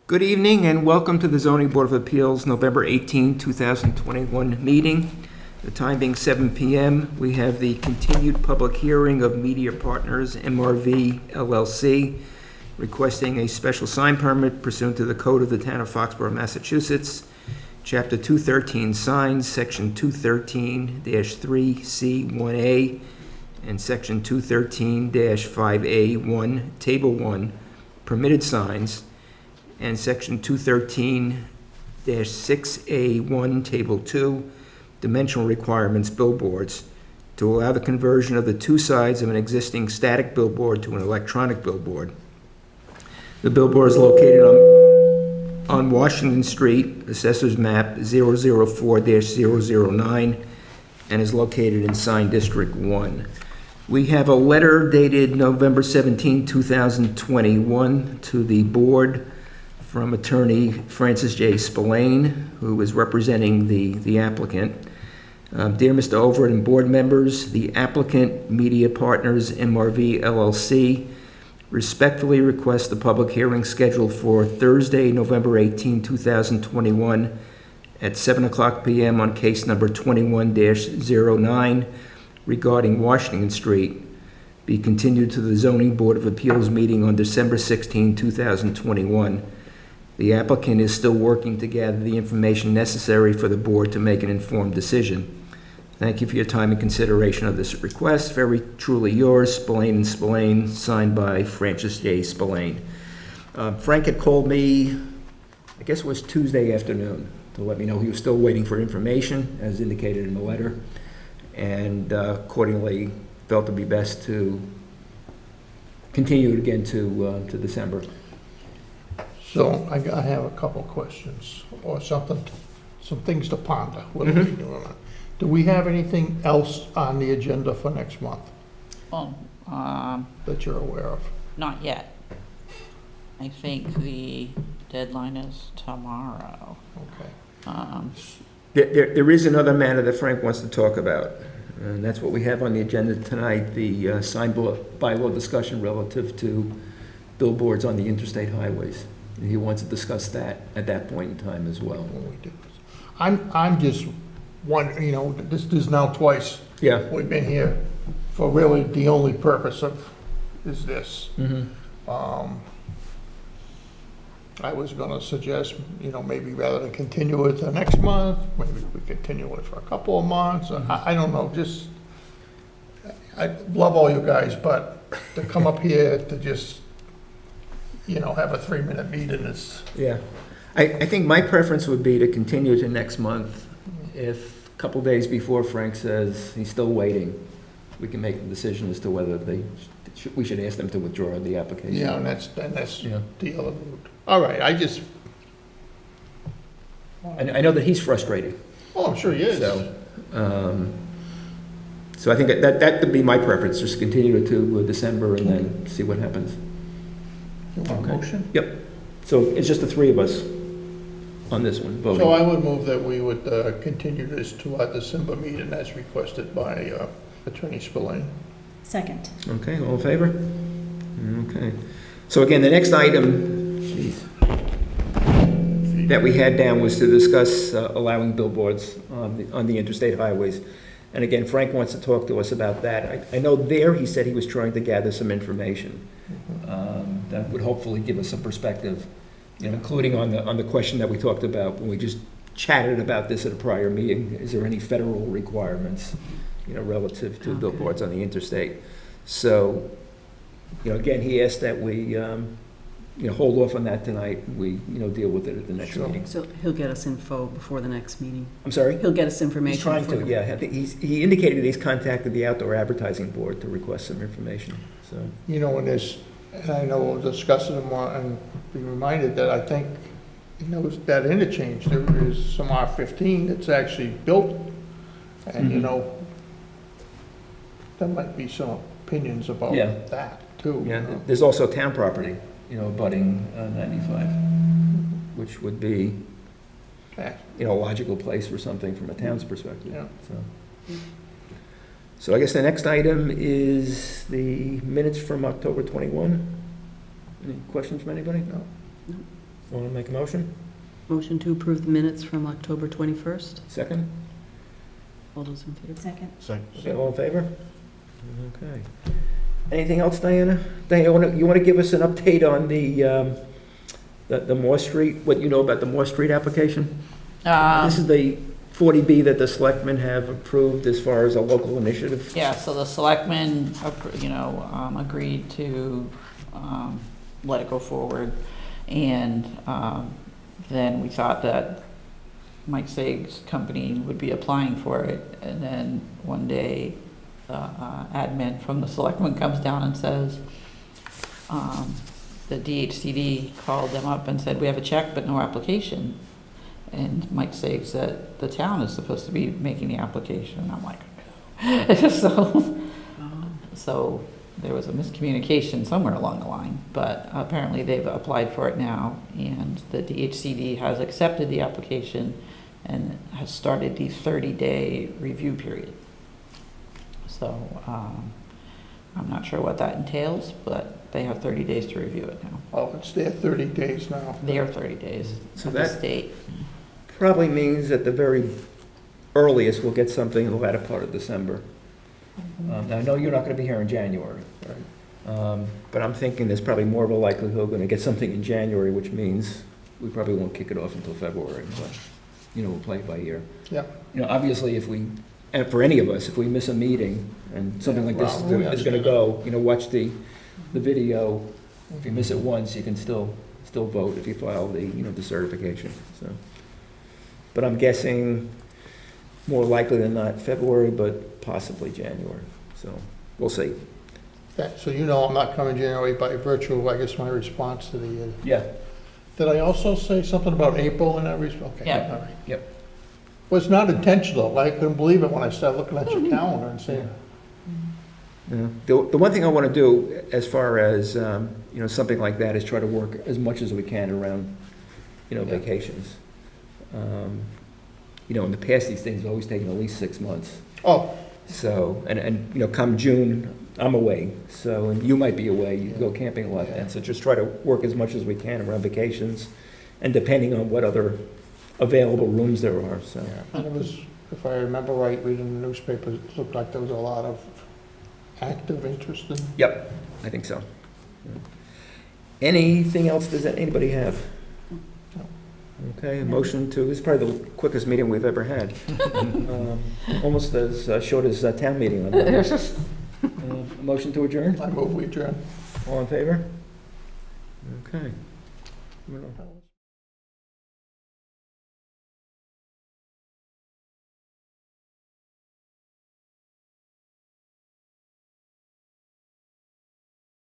Good evening and welcome to the Zoning Board of Appeals, November 18, 2021 meeting. The time being 7 p.m., we have the continued public hearing of Media Partners MRV LLC requesting a special sign permit pursuant to the Code of the Town of Foxborough, Massachusetts, Chapter 213 Signs, Section 213-3C1A, and Section 213-5A1, Table 1, Permitted Signs, and Section 213-6A1, Table 2, Dimensional Requirements Billboards, to allow the conversion of the two sides of an existing static billboard to an electronic billboard. The billboard is located on Washington Street, Assessor's Map 004-009, and is located in Sign District 1. We have a letter dated November 17, 2021 to the board from attorney Francis J. Spillane, who is representing the applicant. Dear Mr. Overett and board members, the applicant, Media Partners MRV LLC, respectfully request the public hearing scheduled for Thursday, November 18, 2021 at 7:00 p.m. on case number 21-09 regarding Washington Street be continued to the Zoning Board of Appeals meeting on December 16, 2021. The applicant is still working to gather the information necessary for the board to make an informed decision. Thank you for your time and consideration of this request. Very truly yours, Spillane and Spillane, signed by Francis J. Spillane. Frank had called me, I guess it was Tuesday afternoon, to let me know he was still waiting for information, as indicated in the letter, and accordingly felt it would be best to continue it again to December. So I have a couple of questions, or some things to ponder. What are we doing? Do we have anything else on the agenda for next month that you're aware of? Not yet. I think the deadline is tomorrow. Okay. There is another matter that Frank wants to talk about, and that's what we have on the agenda tonight, the sign bylaw discussion relative to billboards on the interstate highways. He wants to discuss that at that point in time as well. When we do this. I'm just wondering, this is now twice. Yeah. We've been here for really the only purpose is this. Mm-hmm. I was gonna suggest, maybe rather than continue it to next month, maybe we continue it for a couple of months. I don't know, I love all you guys, but to come up here to just, have a 3-minute meeting is. Yeah. I think my preference would be to continue to next month. If a couple days before Frank says he's still waiting, we can make a decision as to whether we should ask them to withdraw the application. Yeah, and that's Yeah. the other route. All right, I know that he's frustrated. I'm sure he is. So I think that would be my preference, just continue it to December and then see what happens. You want a motion? Yep. So it's just the three of us on this one voting. So I would move that we would continue this to our December meeting as requested by Attorney Spillane. Second. Okay, all in favor? Okay. So again, the next item that we had down was to discuss allowing billboards on the interstate highways. And again, Frank wants to talk to us about that. I know he said he was trying to gather some information that would hopefully give us some perspective, including on the question that we talked about when we just chatted about this at a prior meeting. Is there any federal requirements, relative to billboards on the interstate? So, again, he asked that we, hold off on that tonight. We, deal with it at the next meeting. So he'll get us info before the next meeting. I'm sorry? He'll get us information. He's trying before to, yeah. I think he indicated he's contacted the Outdoor Advertising Board to request some information, so. And I know we'll discuss it more and be reminded that I think, that interchange, there is some R15 that's actually built. And, there might be some opinions about that too. Yeah, there's also town property, abutting 95, which would be, a logical place for something from a town's perspective. Yeah. So I guess the next item is the minutes from October 21. Any questions from anybody? No. Want to make a motion? Motion to approve the minutes from October 21st. Second? All those in favor? Second. Okay, all in favor? Okay. Anything else, Diana? Diana, you want to give us an update on the Moore Street, what you know about the Moore Street application? This is the 40B that the selectmen have approved as far as a local initiative. Yeah, so the selectmen, agreed to let it go forward. And then we thought that Mike Saig's company would be applying for it. And then one day, admin from the selectmen comes down and says, the DHCD called them up and said, we have a check but no application. And Mike Saig said, the town is supposed to be making the application. And I'm like, so there was a miscommunication somewhere along the line, but apparently they've applied for it now, and the DHCD has accepted the application and has started the 30-day review period. So I'm not sure what that entails, but they have 30 days to review it now. Oh, it's there 30 days now. They are 30 days So at the that- state. Probably means at the very earliest, we'll get something in the latter part of December. Now, I know you're not going to be here in January, but I'm thinking there's probably more of a likelihood we're going to get something in January, which means we probably won't kick it off until February, but, we'll play it by ear. Yeah. Obviously, and for any of us, if we miss a meeting and something like this Well, we is going to go, watch the video. If you miss it once, you can still vote if you file the certification, so. But I'm guessing more likely than not February, but possibly January, so we'll see. So I'm not coming January by virtue of, I guess, my response to the, Yeah. did I also say something about April in that response? Okay, Yeah. all right. Yep. Was not intentional. I couldn't believe it when I started looking at your calendar and saying, Yeah. The one thing I want to do as far as, something like that is try to work as much as we can around, vacations. In the past, these things have always taken at least 6 months. oh, So, and come June, I'm away, so, and you might be away, you go camping a lot then, so just try to work as much as we can around vacations, and depending on what other available rooms there are, so. and it was, if I remember right, reading the newspaper, it looked like there was a lot of active interest in. Yep, I think so. Anything else does anybody have? Okay, a motion to, this is probably the quickest meeting we've ever had. Almost as short as a town meeting on Monday. Motion to adjourn? I move we adjourn. All in favor? Okay.